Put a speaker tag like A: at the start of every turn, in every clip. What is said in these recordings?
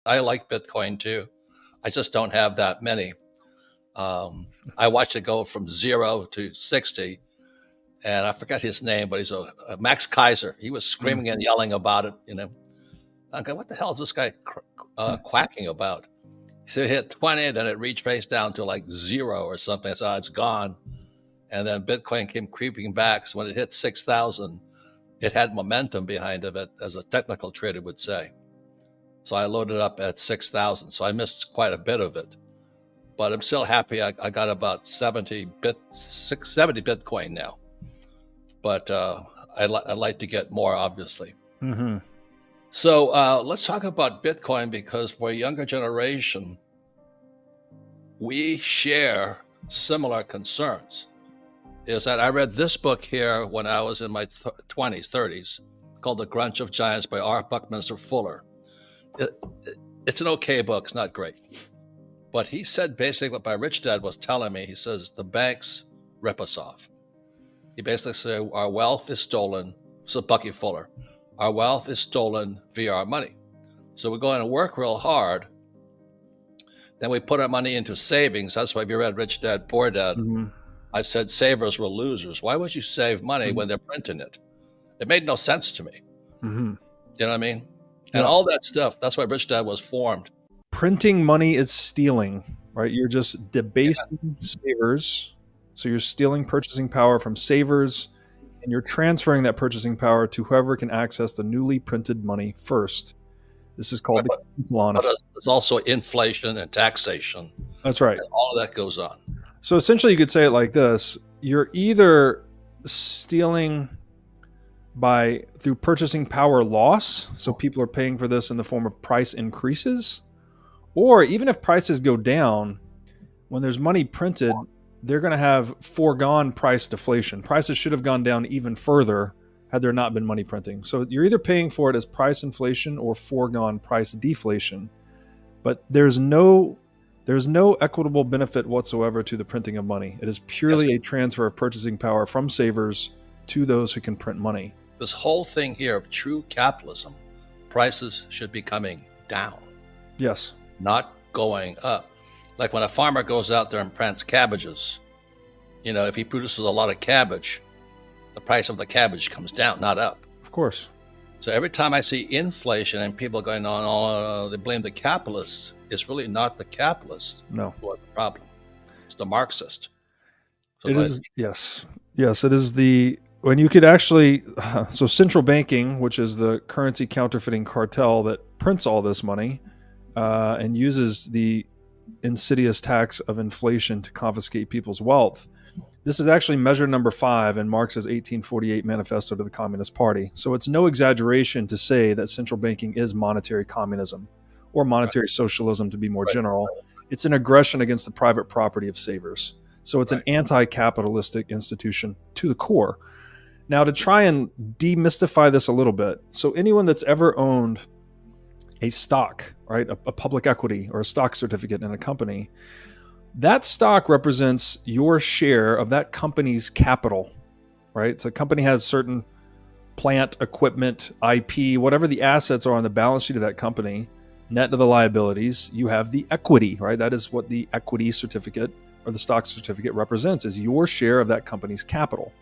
A: I like Bitcoin too. I just don't have that many. I watched it go from 0 to 60, and I forget his name, but he's a Max Kaiser. He was screaming and yelling about it. Okay, what the hell is this guy quacking about? So it hit 20, then it retraced down to like 0 or something. So it's gone. And then Bitcoin came creeping back. So when it hit 6,000, it had momentum behind it, as a technical trader would say. So I loaded up at 6,000. So I missed quite a bit of it. But I'm still happy. I got about 70 Bitcoin now. But I'd like to get more, obviously.
B: Mm-hmm.
A: So let's talk about Bitcoin, because for a younger generation, we share similar concerns. Is that I read this book here when I was in my 20s, 30s, called The Grunch of Giants by R. Buckminster Fuller. It's an okay book. It's not great. But he said basically what my rich dad was telling me. He says the banks rip us off. He basically said our wealth is stolen. So Bucky Fuller, our wealth is stolen via our money. So we're going to work real hard. Then we put our money into savings. That's why if you read Rich Dad, Poor Dad,
B: Mm-hmm.
A: I said savers were losers. Why would you save money when they're printing it? It made no sense to me.
B: Mm-hmm.
A: You know what I mean? And all that stuff. That's why Rich Dad was formed.
B: Printing money is stealing, right? You're just debasing savers. So you're stealing purchasing power from savers, and you're transferring that purchasing power to whoever can access the newly printed money first. This is called the Cantillon effect.
A: There's also inflation and taxation.
B: That's right.
A: And all of that goes on.
B: So essentially you could say it like this. You're either stealing through purchasing power loss, so people are paying for this in the form of price increases, or even if prices go down, when there's money printed, they're going to have foregone price deflation. Prices should have gone down even further had there not been money printing. So you're either paying for it as price inflation or foregone price deflation, but there's no equitable benefit whatsoever to the printing of money. It is purely a transfer of purchasing power from savers to those who can print money.
A: This whole thing here of true capitalism, prices should be coming down.
B: Yes.
A: Not going up. Like when a farmer goes out there and plants cabbages, if he produces a lot of cabbage, the price of the cabbage comes down, not up.
B: Of course.
A: So every time I see inflation and people going on, they blame the capitalists, it's really not the capitalists who are the problem. It's the Marxist. So
B: it is, yes. Yes, it is when you could actually, so central banking, which is the currency counterfeiting cartel that prints all this money and uses the insidious tax of inflation to confiscate people's wealth. This is actually measure number 5 in Marx's 1848 Manifesto to the Communist Party. So it's no exaggeration to say that central banking is monetary communism, or monetary socialism to be more general. It's an aggression against the private property of savers. So it's an anti-capitalistic institution to the core. Now, to try and demystify this a little bit, so anyone that's ever owned a stock, right, a public equity or a stock certificate in a company, that stock represents your share of that company's capital, right? So a company has certain plant, equipment, IP, whatever the assets are on the balance sheet of that company, net of the liabilities, you have the equity, right? That is what the equity certificate or the stock certificate represents, is your share of that company's capital.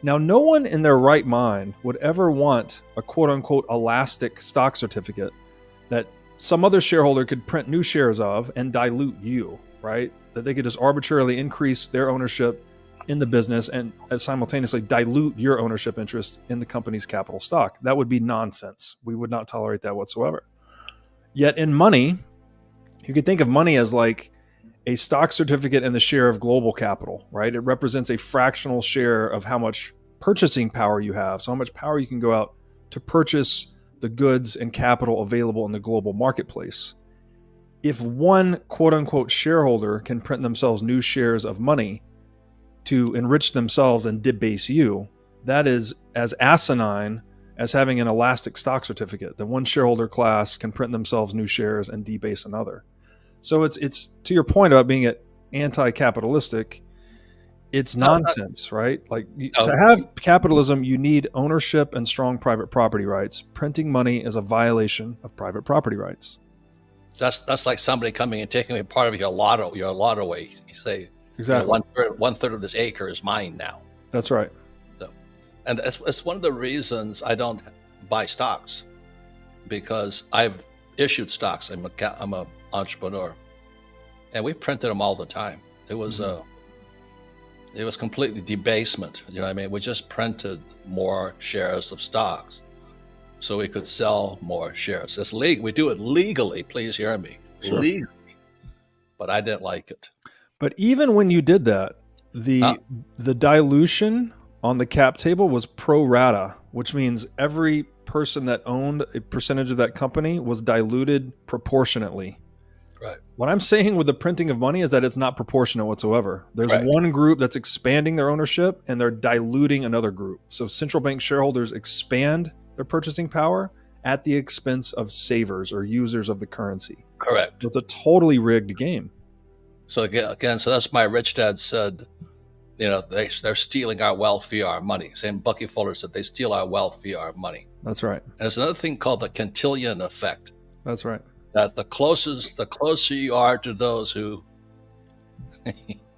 B: Now, no one in their right mind would ever want a quote-unquote elastic stock certificate that some other shareholder could print new shares of and dilute you, right? That they could just arbitrarily increase their ownership in the business and simultaneously dilute your ownership interest in the company's capital stock. That would be nonsense. We would not tolerate that whatsoever. Yet in money, you could think of money as like a stock certificate in the share of global capital, right? It represents a fractional share of how much purchasing power you have. So how much power you can go out to purchase the goods and capital available in the global marketplace. If one quote unquote shareholder can print themselves new shares of money to enrich themselves and debase you, that is as asinine as having an elastic stock certificate. That one shareholder class can print themselves new shares and debase another. So it's to your point about being anti-capitalistic, it's nonsense, right? Like to have capitalism, you need ownership and strong private property rights. Printing money is a violation of private property rights.
A: That's like somebody coming and taking a part of your lot away. You say,
B: Exactly.
A: one third of this acre is mine now.
B: That's right.
A: So, and it's one of the reasons I don't buy stocks, because I've issued stocks. I'm a entrepreneur, and we printed them all the time. It was it was completely debasement. You know what I mean? We just printed more shares of stocks so we could sell more shares. It's legal. We do it legally. Please hear me.
B: Sure.
A: Legally. But I didn't like it.
B: But even when you did that, the dilution on the cap table was pro rata, which means every person that owned a percentage of that company was diluted proportionately.
A: Right.
B: What I'm saying with the printing of money is that it's not proportionate whatsoever. There's
A: Right.
B: one group that's expanding their ownership and they're diluting another group. So central bank shareholders expand their purchasing power at the expense of savers or users of the currency.
A: Correct.
B: It's a totally rigged game.
A: So again, so that's my rich dad said, they're stealing our wealth via our money. Same Bucky Fuller said, they steal our wealth via our money.
B: That's right.
A: And there's another thing called the Cantillon effect.
B: That's right.
A: That the closer you are to those who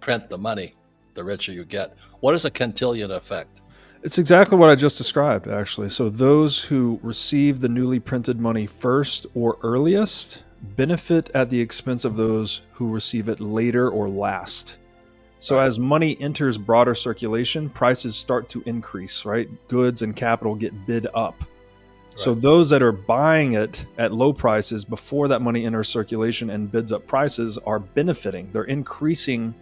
A: print the money, the richer you get. What is a Cantillon effect?
B: It's exactly what I just described, actually. So those who receive the newly printed money first or earliest benefit at the expense of those who receive it later or last. So as money enters broader circulation, prices start to increase, right? Goods and capital get bid up. So
A: Right.
B: those that are buying it at low prices before that money enters circulation and bids up prices are benefiting. They're increasing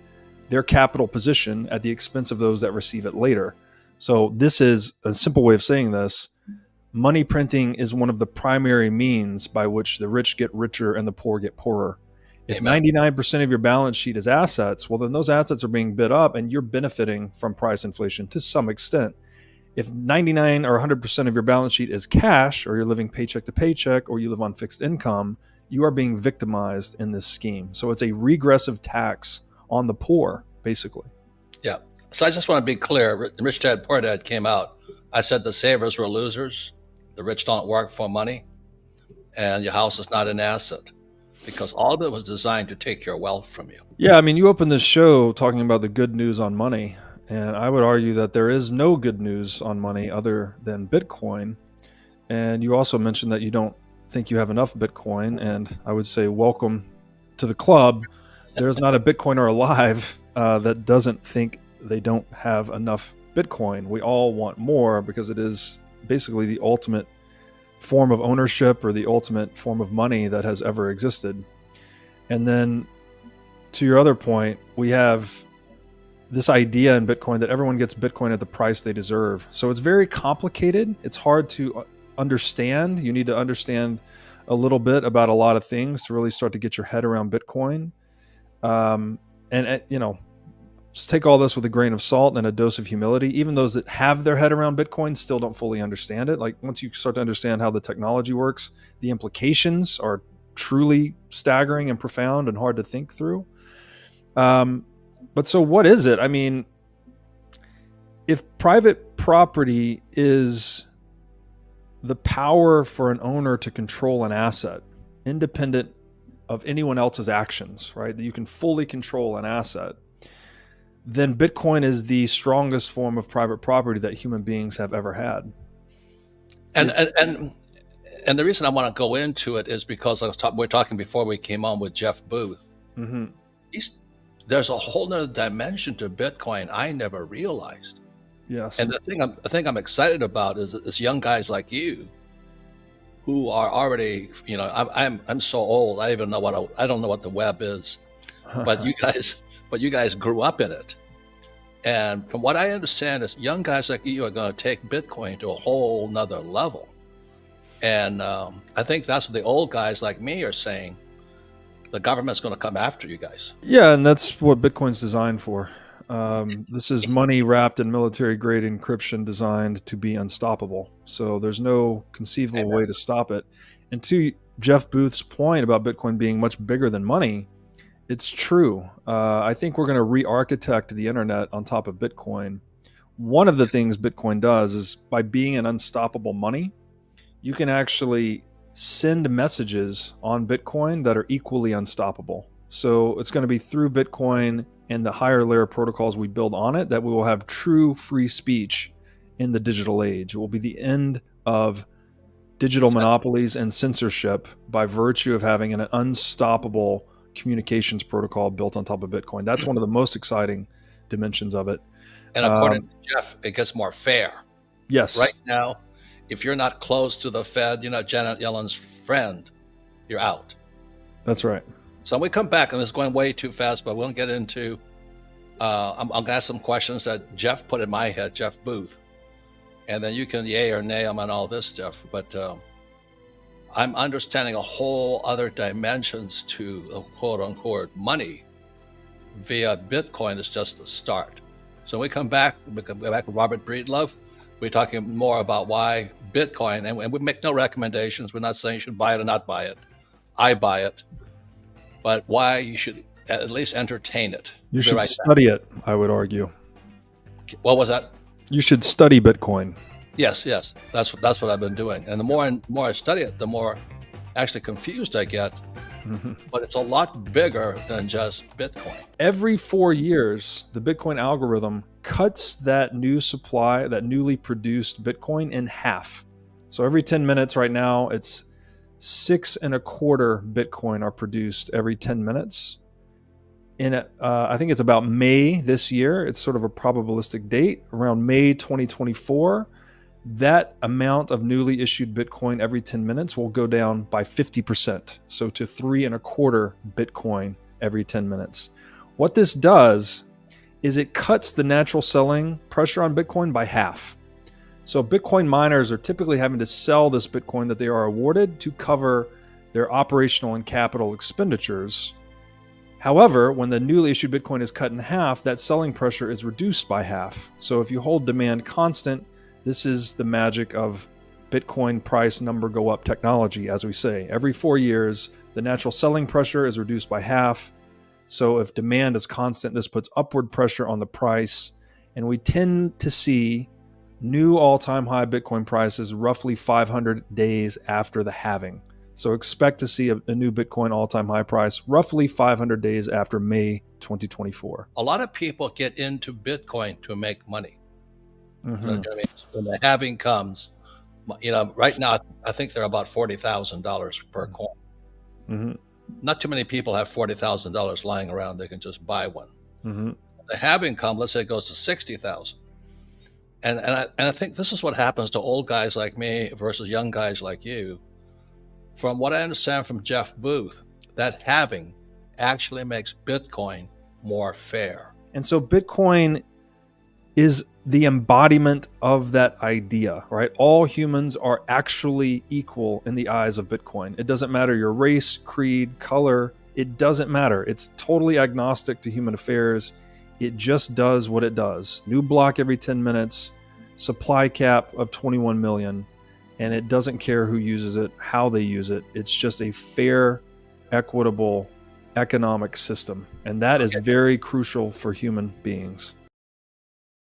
B: their capital position at the expense of those that receive it later. So this is a simple way of saying this. Money printing is one of the primary means by which the rich get richer and the poor get poorer. If
A: Amen.
B: 99% of your balance sheet is assets, well, then those assets are being bid up and you're benefiting from price inflation to some extent. If 99 or 100% of your balance sheet is cash, or you're living paycheck to paycheck, or you live on fixed income, you are being victimized in this scheme. So it's a regressive tax on the poor, basically.
A: Yeah. So I just want to be clear. Rich Dad Poor Dad came out. I said the savers were losers. The rich don't work for money, and your house is not an asset, because all of it was designed to take your wealth from you.
B: Yeah, I mean, you opened this show talking about the good news on money. And I would argue that there is no good news on money other than Bitcoin. And you also mentioned that you don't think you have enough Bitcoin. And I would say, welcome to the club. There's not a Bitcoiner alive that doesn't think they don't have enough Bitcoin. We all want more because it is basically the ultimate form of ownership or the ultimate form of money that has ever existed. And then to your other point, we have this idea in Bitcoin that everyone gets Bitcoin at the price they deserve. So it's very complicated. It's hard to understand. You need to understand a little bit about a lot of things to really start to get your head around Bitcoin. Just take all this with a grain of salt and a dose of humility. Even those that have their head around Bitcoin still don't fully understand it. Like once you start to understand how the technology works, the implications are truly staggering and profound and hard to think through. But so what is it? I mean, if private property is the power for an owner to control an asset, independent of anyone else's actions, right? That you can fully control an asset, then Bitcoin is the strongest form of private property that human beings have ever had.
A: And the reason I want to go into it is because we're talking before we came on with Jeff Booth.
B: Mm-hmm.
A: There's a whole nother dimension to Bitcoin I never realized.
B: Yes.
A: And the thing I'm excited about is young guys like you, who are already, I'm so old. I don't know what the web is, but you guys grew up in it. And from what I understand is young guys like you are going to take Bitcoin to a whole nother level. And I think that's what the old guys like me are saying. The government's going to come after you guys.
B: Yeah, and that's what Bitcoin's designed for. This is money wrapped in military-grade encryption designed to be unstoppable. So there's no conceivable way to stop it. And to Jeff Booth's point about Bitcoin being much bigger than money, it's true. I think we're going to re-architect the internet on top of Bitcoin. One of the things Bitcoin does is by being an unstoppable money, you can actually send messages on Bitcoin that are equally unstoppable. So it's going to be through Bitcoin and the higher layer protocols we build on it that we will have true free speech in the digital age. It will be the end of digital monopolies and censorship by virtue of having an unstoppable communications protocol built on top of Bitcoin. That's one of the most exciting dimensions of it.
A: And according to Jeff, it gets more fair.
B: Yes.
A: Right now, if you're not close to the Fed, you're not Janet Yellen's friend, you're out.
B: That's right.
A: So we come back, and it's going way too fast, but we'll get into, I'm going to ask some questions that Jeff put in my head, Jeff Booth. And then you can yay or nay on all this stuff. But I'm understanding a whole other dimensions to quote unquote money via Bitcoin is just the start. So when we come back with Robert Breedlove. We're talking more about why Bitcoin, and we make no recommendations. We're not saying you should buy it or not buy it. I buy it. But why you should at least entertain it.
B: You should study it, I would argue.
A: What was that?
B: You should study Bitcoin.
A: Yes. That's what I've been doing. And the more I study it, the more actually confused I get. Mm-hmm. But it's a lot bigger than just Bitcoin.
B: Every 4 years, the Bitcoin algorithm cuts that new supply, that newly produced Bitcoin in half. So every 10 minutes right now, it's 6.25 Bitcoin are produced every 10 minutes. I think it's about May this year. It's sort of a probabilistic date. Around May 2024, that amount of newly issued Bitcoin every 10 minutes will go down by 50%. So to 3.25 Bitcoin every 10 minutes. What this does is it cuts the natural selling pressure on Bitcoin by half. So Bitcoin miners are typically having to sell this Bitcoin that they are awarded to cover their operational and capital expenditures. However, when the newly issued Bitcoin is cut in half, that selling pressure is reduced by half. So if you hold demand constant, this is the magic of Bitcoin price number go up technology, as we say. Every 4 years, the natural selling pressure is reduced by half. So if demand is constant, this puts upward pressure on the price. And we tend to see new all-time high Bitcoin prices roughly 500 days after the halving. So expect to see a new Bitcoin all-time high price roughly 500 days after May 2024.
A: A lot of people get into Bitcoin to make money.
B: Mm-hmm.
A: You know what I mean? When the halving comes, right now, I think they're about $40,000 per coin. Mm-hmm. Not too many people have $40,000 lying around. They can just buy one. Mm-hmm. The halving comes, let's say it goes to 60,000. And I think this is what happens to old guys like me versus young guys like you. From what I understand from Jeff Booth, that halving actually makes Bitcoin more fair.
B: And so Bitcoin is the embodiment of that idea, right? All humans are actually equal in the eyes of Bitcoin. It doesn't matter your race, creed, color. It doesn't matter. It's totally agnostic to human affairs. It just does what it does. New block every 10 minutes, supply cap of 21 million, and it doesn't care who uses it, how they use it. It's just a fair, equitable economic system. And that is very crucial for human beings.